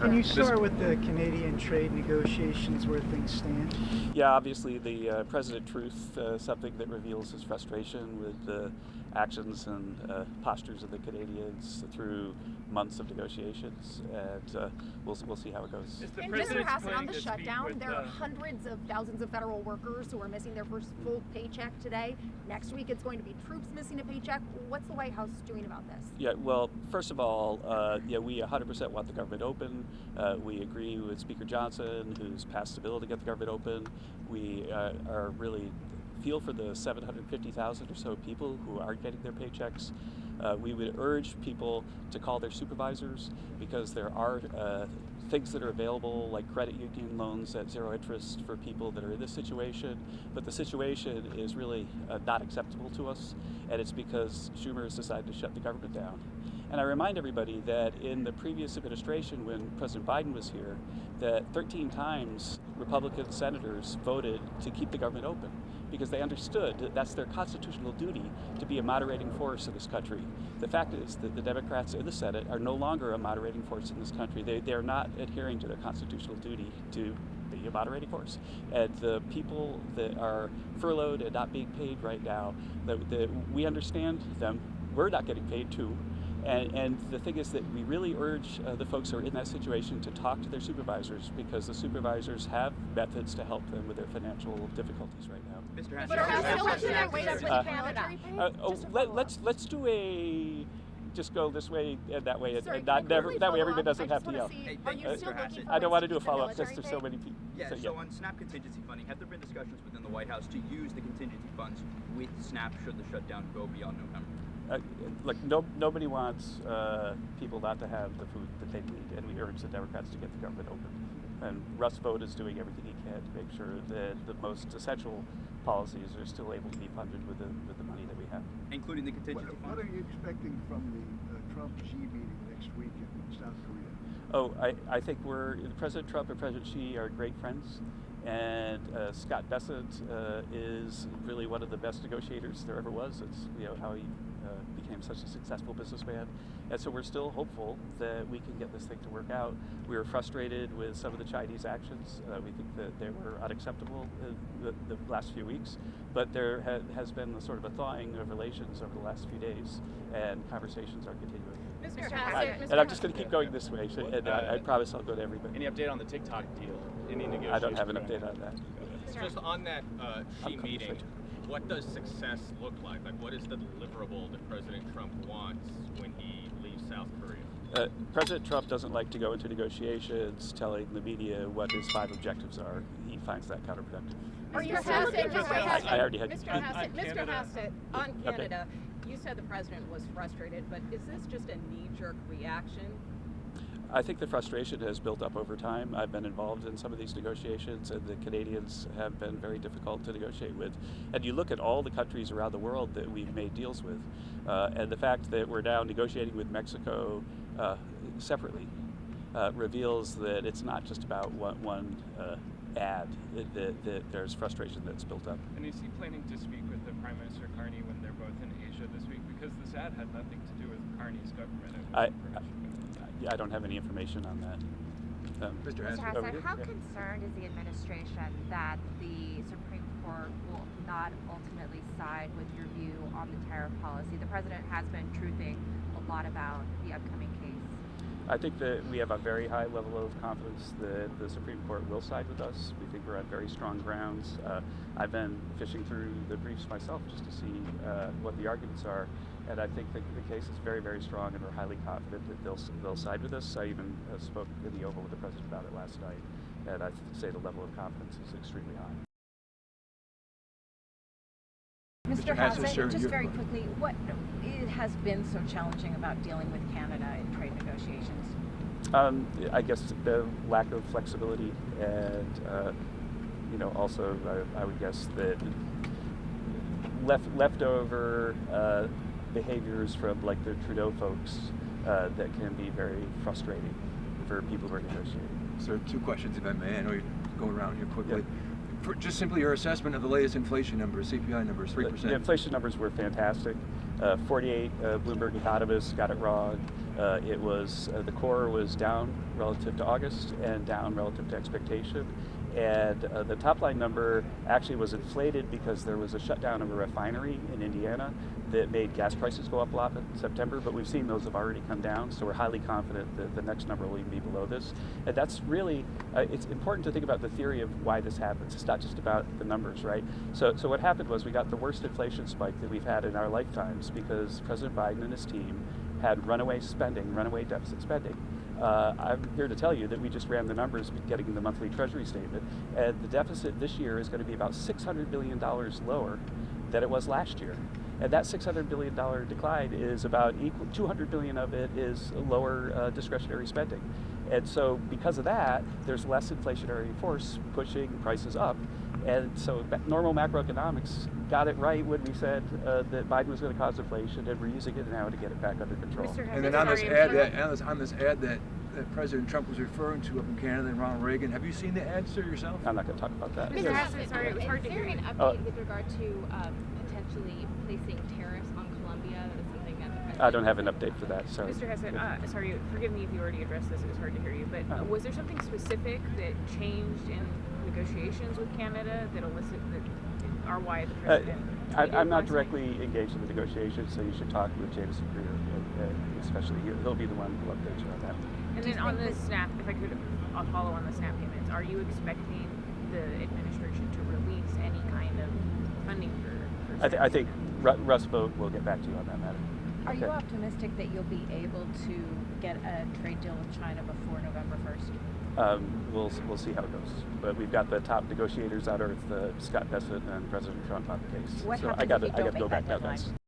Can you start with the Canadian trade negotiations, where things stand? Yeah, obviously the President Truth, something that reveals his frustration with the actions and postures of the Canadians through months of negotiations, and we'll see how it goes. And Mr. Hassett, on the shutdown, there are hundreds of thousands of federal workers who are missing their first full paycheck today. Next week, it's going to be troops missing a paycheck. What's the White House doing about this? Yeah, well, first of all, we 100% want the government open. We agree with Speaker Johnson, who's passed the bill to get the government open. We are really feel for the 750,000 or so people who aren't getting their paychecks. We would urge people to call their supervisors, because there are things that are available, like credit union loans at zero interest for people that are in this situation. But the situation is really not acceptable to us, and it's because Schumer has decided to shut the government down. And I remind everybody that in the previous administration, when President Biden was here, that 13 times Republican senators voted to keep the government open, because they understood that that's their constitutional duty to be a moderating force in this country. The fact is that the Democrats in the Senate are no longer a moderating force in this country. They're not adhering to their constitutional duty to be a moderating force. And the people that are furloughed and not being paid right now, that we understand them. We're not getting paid too. And the thing is that we really urge the folks who are in that situation to talk to their supervisors, because the supervisors have methods to help them with their financial difficulties right now. Mr. Hassett, But are we still looking at ways with Canada? Let's do a just go this way and that way, Sorry, and not never. That way, everybody doesn't have to yell. Are you still looking for I don't want to ways do a keep the follow-up just military to so paid? many people. Yeah, So, so on SNAP contingency funding, have there been discussions within the White House to use the contingency funds with SNAP should the shutdown go beyond November? Look, nobody wants people not to have the food that they need, and we urge the Democrats to get the government open. And Russ Vought is doing everything he can to make sure that the most essential policies are still able to be funded with the money that we have. Including the contingency What funds? are you expecting from the Trump-Xi meeting next week in South Korea? Oh, I think President Trump and President Xi are great friends, and Scott Bessent is really one of the best negotiators there ever was. It's how he became such a successful businessman, and so we're still hopeful that we can get this thing to work out. We were frustrated with some of the Chinese actions. We think that they were unacceptable the last few weeks, but there has been a sort of a thawing of relations over the last few days, and conversations are continuing. Mr. Hassett, And I'm just going to keep going this way, and I promise I'll go to everybody. Any update on the TikTok deal? Any negotiations? I don't have an update on that. Just on that Xi meeting, what does success look like? Like, what is the deliverable that President Trump wants when he leaves South Korea? President Trump doesn't like to go into negotiations telling the media what his 5 objectives are. He finds that counterproductive. Are you still looking for ways? I already had. Mr. Hassett, on Canada, you said the president was frustrated, but is this just a knee-jerk reaction? I think the frustration has built up over time. I've been involved in some of these negotiations, and the Canadians have been very difficult to negotiate with. And you look at all the countries around the world that we've made deals with, and the fact that we're now negotiating with Mexico separately reveals that it's not just about one ad, that there's frustration that's built up. And is he planning to speak with the Prime Minister Carney when they're both in Asia this week? Because this ad had nothing to do with Carney's government. I don't have any information on that. Mr. Mr. Hassett, Hassett, how concerned is the administration that the Supreme Court will not ultimately side with your view on the tariff policy? The president has been truthing a lot about the upcoming case. I think that we have a very high level of confidence that the Supreme Court will side with us. We think we're on very strong grounds. I've been fishing through the briefs myself just to see what the arguments are, and I think that the case is very, very strong, and we're highly confident that they'll side with us. I even spoke in the Oval with the president about it last night, and I'd say the level of confidence is extremely high. Mr. Hassett, Hassett, sir, just you're- very quickly, what it has been so challenging about dealing with Canada in trade negotiations? I guess the lack of flexibility, and also I would guess that leftover behaviors from like the Trudeau folks that can be very frustrating for people who are negotiating. Sir, 2 questions, if I may. I know you're going around here quickly. Yeah. For just simply your assessment of the latest inflation numbers, CPI numbers, 3%. The inflation numbers were fantastic. 48 Bloomberg economists got it wrong. It was the core was down relative to August and down relative to expectation. And the top line number actually was inflated because there was a shutdown of a refinery in Indiana that made gas prices go up a lot in September, but we've seen those have already come down, so we're highly confident that the next number will even be below this. And that's really, it's important to think about the theory of why this happens. It's not just about the numbers, right? So what happened was we got the worst inflation spike that we've had in our lifetimes because President Biden and his team had runaway spending, runaway deficit spending. I'm here to tell you that we just ran the numbers getting the monthly Treasury statement, and the deficit this year is going to be about $600 billion lower than it was last year. And that $600 billion decline is about equal, $200 billion of it is lower discretionary spending. And so because of that, there's less inflationary force pushing prices up. And so normal macroeconomics got it right when we said that Biden was going to cause inflation, and we're using it now to get it back under control. And then on this ad that President Trump was referring to up in Canada and Ronald Reagan, have you seen the ad, sir, yourself? I'm not going to talk about that. Mr. Hassett, sorry, it was hard to hear you. Is there an update with regard to potentially placing tariffs on Colombia? That is something that the president... I don't have an update for that, sorry. Mr. Hassett, sorry, forgive me if you already addressed this, it was hard to hear you, but was there something specific that changed in negotiations with Canada that elicit that are why the president... I'm not directly engaged in the negotiations, so you should talk with Jameson Greer, especially he'll be the one who will update you on that. And then on the SNAP, if I could, I'll follow on the SNAP payments. Are you expecting the administration to release any kind of funding for SNAP? I think Russ Vought will get back to you on that matter. Are you optimistic that you'll be able to get a trade deal with China before November 1st? We'll see how it goes. But we've got the top negotiators on earth, Scott Hassett and President Trump on the case. What so happens I got if you to don't go make back that now, deadline? guys.